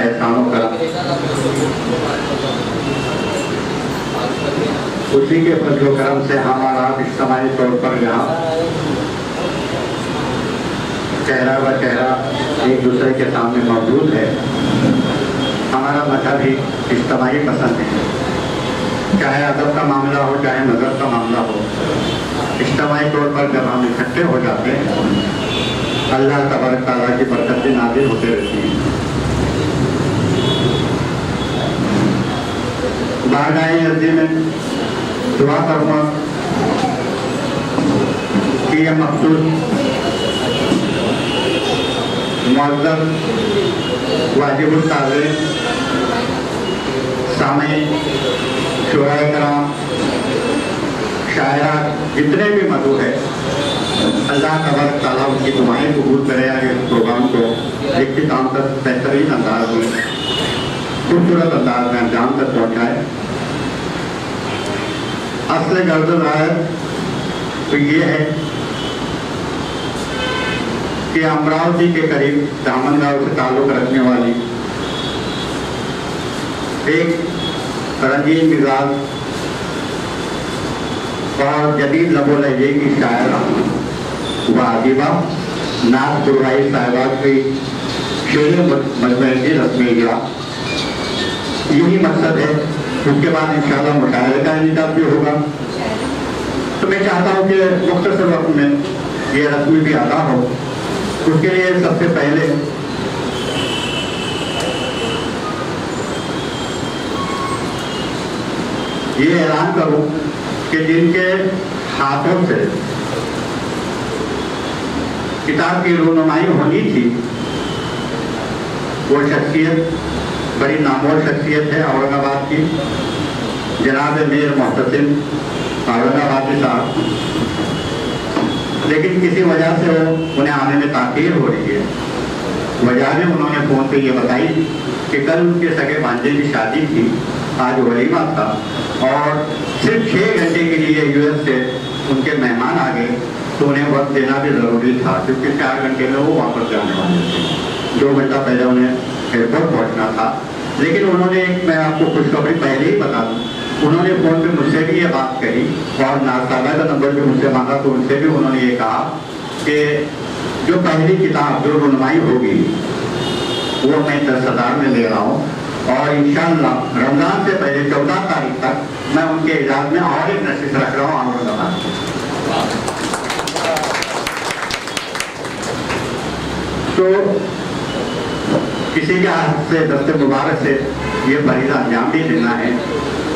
एहसानों का, उसी के फजल करम से हमारा इज्तिमाई तौर पर यहाँ चेहरा व चेहरा एक दूसरे के सामने मौजूद है। हमारा मजहब ही इज्तिमाई पसंद है, चाहे अदब का मामला हो चाहे नज़र का मामला हो। इज्तिमाई तौर पर जब हम इकट्ठे हो जाते हैं, अल्लाह तबारक तआला की बरकतें नाज़िल होते रहती हैं। बारगाह अर्ज़ी में दुआ करूँगा कि यह मखसूस मुअज़्ज़ज़ वाजिबुल ताज़ीम सामीन, शुराए कराम, शायरा, जितने भी मदू है, अल्लाह तबारक तआला उनकी दुआएं कबूल करे और इस प्रोग्राम को इख्तिताम तक बेहतरीन अंदाज में, खूबसूरत अंदाज में अंजाम तक पहुँचाए। असल गर्द रायत तो ये है कि अमरावती के करीब दामनगांव से ताल्लुक़ रखने वाली एक रंगीन मिजाज और जदीद लबो लहजे की शायरा व अदीबा नाज गुरवाई साहिबा की शेर मजमे की रस्म इजरा, यही मकसद है। उसके बाद इंशाअल्लाह मुशायरे का इंतज़ाम भी होगा। तो मैं चाहता हूँ कि मुख्तसर वक्त में ये रस्म भी अदा हो। उसके लिए सबसे पहले ये ऐलान करूँ कि जिनके हाथों से किताब की रूनुमाई होनी थी, वो शख्सियत बड़ी नामवर शख्सियत है औरंगाबाद की, जनाब मीर मोहतसिम औरंगाबादी साहब। लेकिन किसी वजह से वो उन्हें आने में ताख़ीर हो रही है। वजह भी उन्होंने फ़ोन पे ये बताई कि कल उनके सगे भांजे की शादी थी, आज वलीमा था और सिर्फ 6 घंटे के लिए यूएस से उनके मेहमान आ गए, तो उन्हें वक्त देना भी ज़रूरी था क्योंकि 4 घंटे में वो वापस जाने वाले थे। 2 घंटा पहले उन्हें एयरपोर्ट पहुंचना था। लेकिन उन्होंने, मैं आपको खुशखबरी पहले ही बता दूँ, उन्होंने फ़ोन पे मुझसे भी ये बात कही और नाज़सादा का नंबर भी मुझसे मांगा, तो उनसे भी उन्होंने ये कहा कि जो पहली किताब जो रुनमाई होगी वो मैं 10,000 में ले रहा हूँ और इंशाअल्लाह रमज़ान से पहले 14 तारीख तक मैं उनके इजाज़ में और एक नशिस्त रख रहा हूँ औरंगाबाद। तो किसी के हाथ से दस्ते मुबारक से ये फरीज़ा अंजाम भी देना है,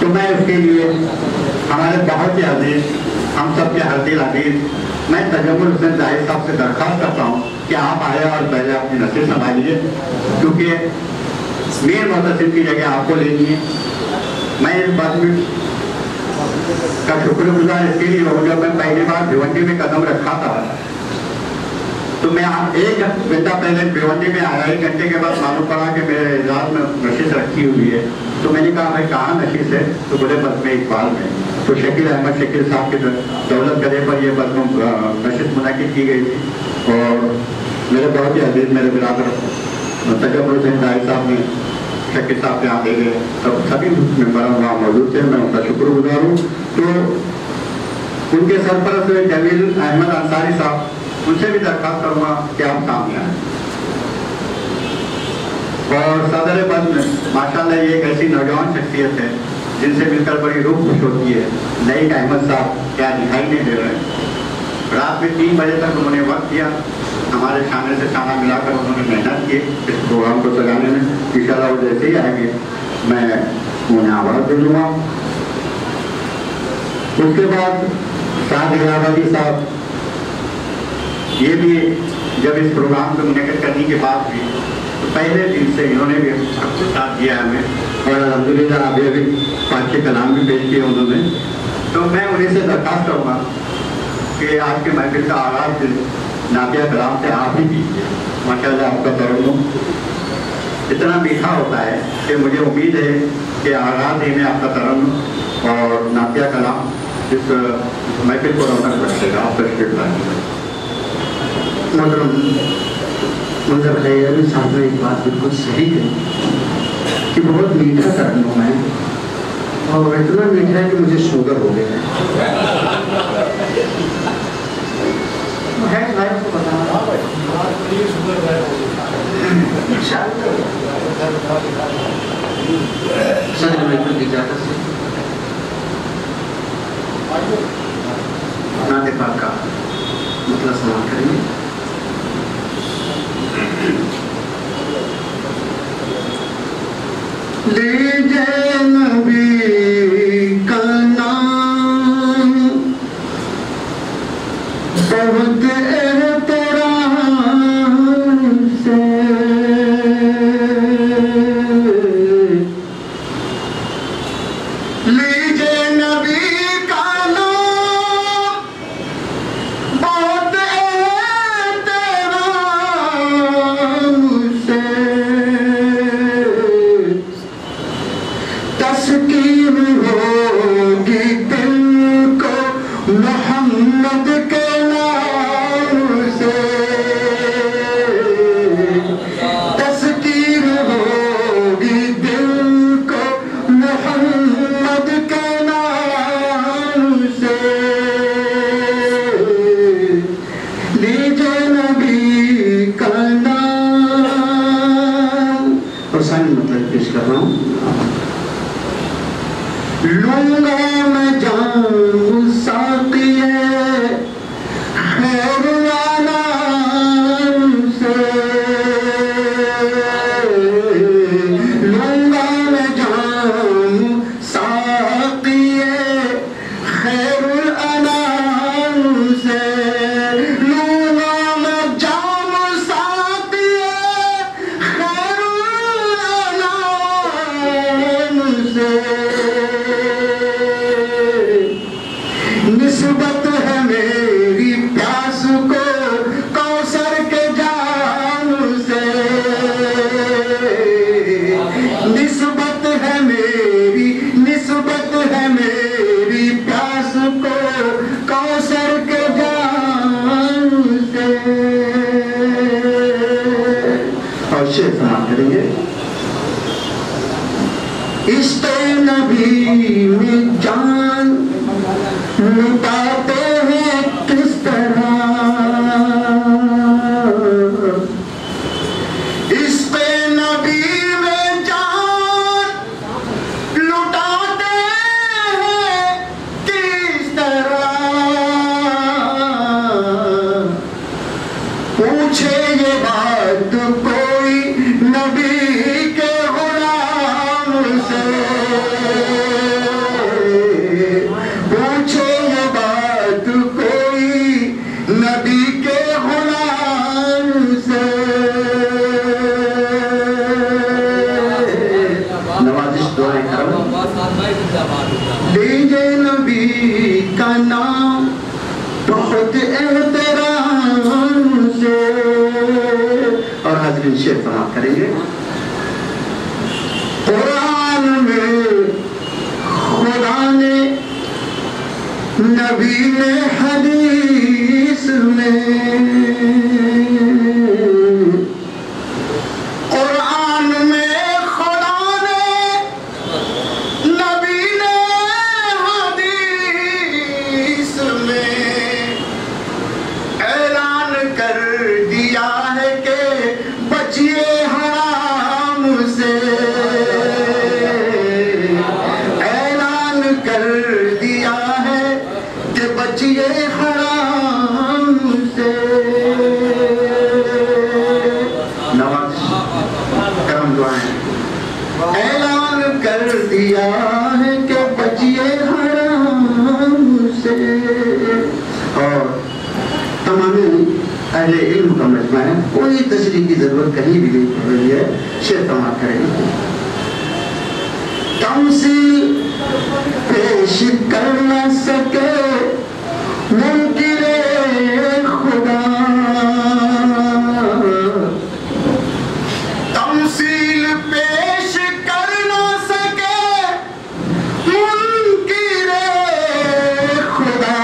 तो मैं उसके लिए हमारे बहुत ही अजीज, हम सब के हर दिल अजीज, मैं तजम्मुल हुसैन जाहिद साहब से दरख्वास्त करता हूँ कि आप आए और पहले अपनी नसीहत संभालिए, क्योंकि मीर मोहतसिम की जगह आपको लेनी है। मैं इस बात में का शुक्रगुजार इसके लिए हूँ, जब मैं पहली बार भिवंडी में कदम रखा था तो मैं 1 घंटा पहले भिवंडी में आया, 1 घंटे के बाद मालूम पड़ा कि मेरे इजाज़ में नशीस रखी हुई है। तो मैंने कहा भाई कहाँ नशीस है? तो बोले बज़्म इकबाल में। तो शकील अहमद शकील साहब के दौलत गले पर यह बज़्म नशीस मुनाकिद की गई थी और मेरे बहुत ही अजीज मेरे बिरादर तजम्मुल हुसैन जाहिद साहब ने शकील साहब के यहाँ ले गए, तब सभी मेम्बर वहाँ मौजूद थे, मैं उनका शुक्रगुजार हूँ। तो उनके सरपरस्त जमील अहमद अंसारी साहब, उनसे भी दरख्वास्त करूँगा कि आप सामने आए। और सदर बज़्म माशाल्लाह ये एक ऐसी नौजवान शख्सियत है जिनसे मिलकर बड़ी रूह खुश होती है। नईक अहमद साहब क्या दिखाई नहीं दे रहे हैं। रात में 3 बजे तक उन्होंने वक्त दिया, हमारे शाने से शाना मिलाकर उन्होंने मेहनत की इस प्रोग्राम को सजाने में। इंशाल्लाह वो जैसे ही आएंगे मैं उन्हें आवाज़ दे दूँगा। उसके बाद साद इलाहाबादी साहब, ये भी जब इस प्रोग्राम को मुनक़िद करने के बाद भी तो पहले दिन से इन्होंने भी सबको साथ दिया हमें और अल्हम्दुलिल्लाह अभी अभी 5-6 कलाम भी पेश किए उन्होंने। तो मैं उन्हीं से दरख्वास्त करूँगा कि आज के महफिल का आगाज़ नातिया कलाम से आप ही कीजिए। माशाअल्लाह आपका तरन्नुम इतना मीठा होता है कि मुझे उम्मीद है कि आगाज़ ही में आपका तरन्नुम और नातिया कलाम इस महफिल को रौनक बढ़ाएगा। आप तशरीफ़ लाइए। مگر خیالی صاحب نے ایک بات بالکل صحیح ہے کہ بہت میٹھا ترنم ہے اور اتنا میٹھا ہے کہ مجھے شوگر ہو گیا ہے نعت پاک کا مطلب سماعت کریں گے. لیجے نبی کا نام بہت احترام سے لیجے نبی کا نام بہت احترام سے تسکین ہوگی دل کو محمد کے نام سے تسکین ہوگی دل کو محمد کے نام سے لیجے نبی کا نام. اور ثانی مطلب پیش کر رہا ہوں. لوں گا میں جام ساقیے خیر الانام سے لوں گا میں جام ساقیے خیر الانام سے لوں گا میں جام ساقیے خیر الانام سے. نسبت ہے میری پیاس کو کوثر کے جام سے نسبت ہے میری پیاس کو کوثر کے جام سے. اور شعر سماعت کریں گے. عشق نبی میں جان لٹاتے ہیں کس طرح عشق نبی میں جان لٹاتے ہیں کس طرح پوچھے یہ بات کوئی نبی کے غلام سے پوچھے یہ بات کوئی نبی کے غلام سے. نوازش دعائیں کرو. لیجے نبی کا نام بہت احترام سے. اور حاضرین شعر سماعت کریں گے. قرآن میں خدا نے نبی نے حدیث میں قرآن میں خدا نے نبی نے حدیث میں اعلان کر دیا ہے کہ بچیے حرام سے اعلان کر دیا ہے کہ بچیے حرام سے. نوازش کرم دعائیں. اعلان کر دیا ہے کہ بچیے حرام سے. اور تمام اہل علم کا مجمع ہے, کوئی تشریح کی ضرورت کہیں بھی نہیں پڑ رہی ہے. شعر سماعت کریں گے. تمثیل پیش کر نہ سکے منکر خدا تمثیل پیش کر نہ سکے منکر خدا.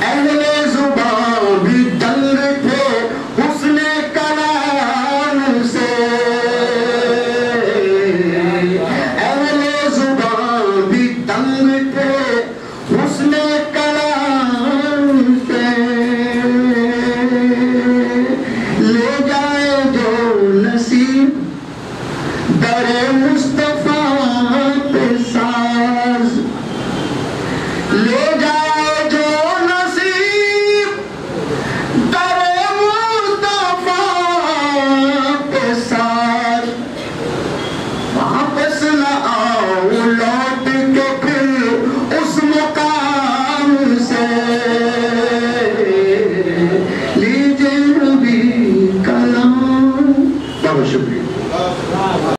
اہل زبان بھی دنگ تھے حسن مصطفیٰ پہ ساز لے جائے جو نصیب در مصطفیٰ پہ ساز واپس نہ آؤ لوٹ کے پھر اس مقام سے لیجے نبی کلام. بہت شکریہ.